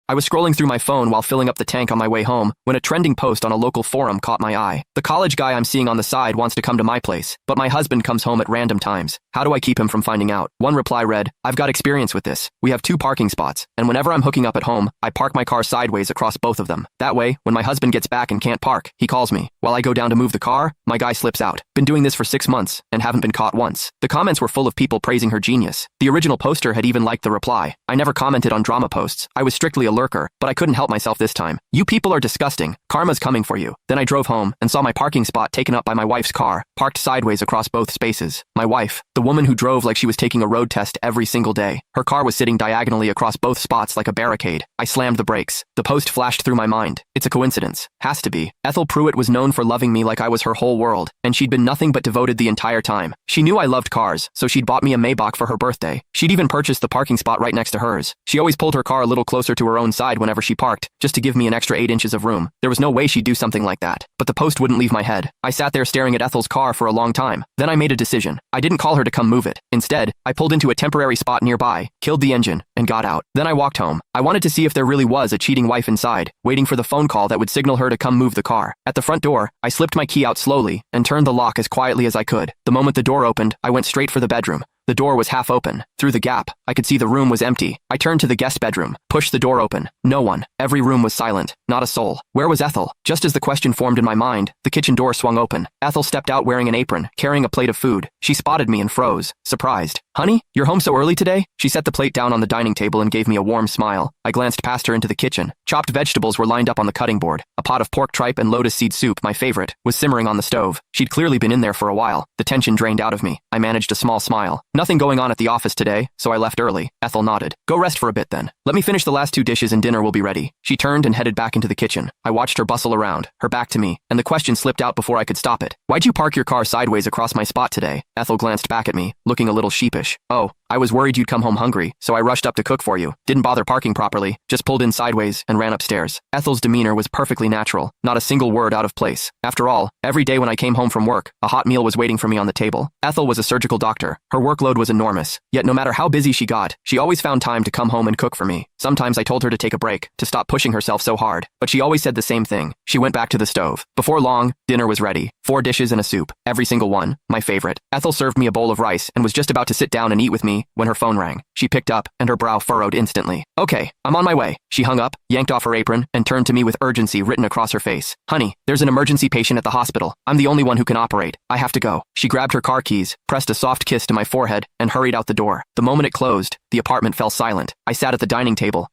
I was scrolling through my phone while filling up the tank on my way home when a trending post on a local forum caught my eye. The college guy I'm seeing on the side wants to come to my place, but my husband comes home at random times. How do I keep him from finding out? One reply read, I've got experience with this. We have 2 parking spots, and whenever I'm hooking up at home, I park my car sideways across both of them. That way, when my husband gets back and can't park, he calls me. While I go down to move the car, my guy slips out. Been doing this for 6 months and haven't been caught once. The comments were full of people praising her genius. The original poster had even liked the reply. I never commented on drama posts. I was strictly a lurker, but I couldn't help myself this time. You people are disgusting. Karma's coming for you. Then I drove home and saw my parking spot taken up by my wife's car, parked sideways across both spaces. My wife, the woman who drove like she was taking a road test every single day. Her car was sitting diagonally across both spots like a barricade. I slammed the brakes. The post flashed through my mind. It's a coincidence. Has to be. Ethel Pruitt was known for loving me like I was her whole world, and she'd been nothing but devoted the entire time. She knew I loved cars, so she'd bought me a Maybach for her birthday. She'd even purchased the parking spot right next to hers. She always pulled her car a little closer to her own side whenever she parked, just to give me an extra 8 inches of room. There was no way she'd do something like that. But the post wouldn't leave my head. I sat there staring at Ethel's car for a long time. Then I made a decision. I didn't call her to come move it. Instead, I pulled into a temporary spot nearby, killed the engine, and got out. Then I walked home. I wanted to see if there really was a cheating wife inside, waiting for the phone call that would signal her to come move the car. At the front door, I slipped my key out slowly and turned the lock as quietly as I could. The moment the door opened, I went straight for the bedroom. The door was half open. Through the gap, I could see the room was empty. I turned to the guest bedroom, pushed the door open. No one. Every room was silent. Not a soul. Where was Ethel? Just as the question formed in my mind, the kitchen door swung open. Ethel stepped out wearing an apron, carrying a plate of food. She spotted me and froze, surprised. Honey, you're home so early today? She set the plate down on the dining table and gave me a warm smile. I glanced past her into the kitchen. Chopped vegetables were lined up on the cutting board. A pot of pork tripe and lotus seed soup, my favorite, was simmering on the stove. She'd clearly been in there for a while. The tension drained out of me. I managed a small smile. Nothing going on at the office today, so I left early. Ethel nodded. Go rest for a bit then. Let me finish the last 2 dishes and dinner will be ready. She turned and headed back into the kitchen. I watched her bustle around, her back to me, and the question slipped out before I could stop it. Why'd you park your car sideways across my spot today? Ethel glanced back at me, looking a little sheepish. Oh, I was worried you'd come home hungry, so I rushed up to cook for you. Didn't bother parking properly, just pulled in sideways and ran upstairs. Ethel's demeanor was perfectly natural, not a single word out of place. After all, every day when I came home from work, a hot meal was waiting for me on the table. Ethel was a surgical doctor. Her workload was enormous, yet no matter how busy she got, she always found time to come home and cook for me. Sometimes I told her to take a break, to stop pushing herself so hard, but she always said the same thing. She went back to the stove. Before long, dinner was ready. 4 dishes and a soup, every single one, my favorite. Ethel served me a bowl of rice and was just about to sit down and eat with me when her phone rang. She picked up, and her brow furrowed instantly. Okay, I'm on my way. She hung up, yanked off her apron, and turned to me with urgency written across her face. Honey, there's an emergency patient at the hospital. I'm the only one who can operate. I have to go. She grabbed her car keys, pressed a soft kiss to my forehead, and hurried out the door. The moment it closed, the apartment fell silent. I sat at the dining table,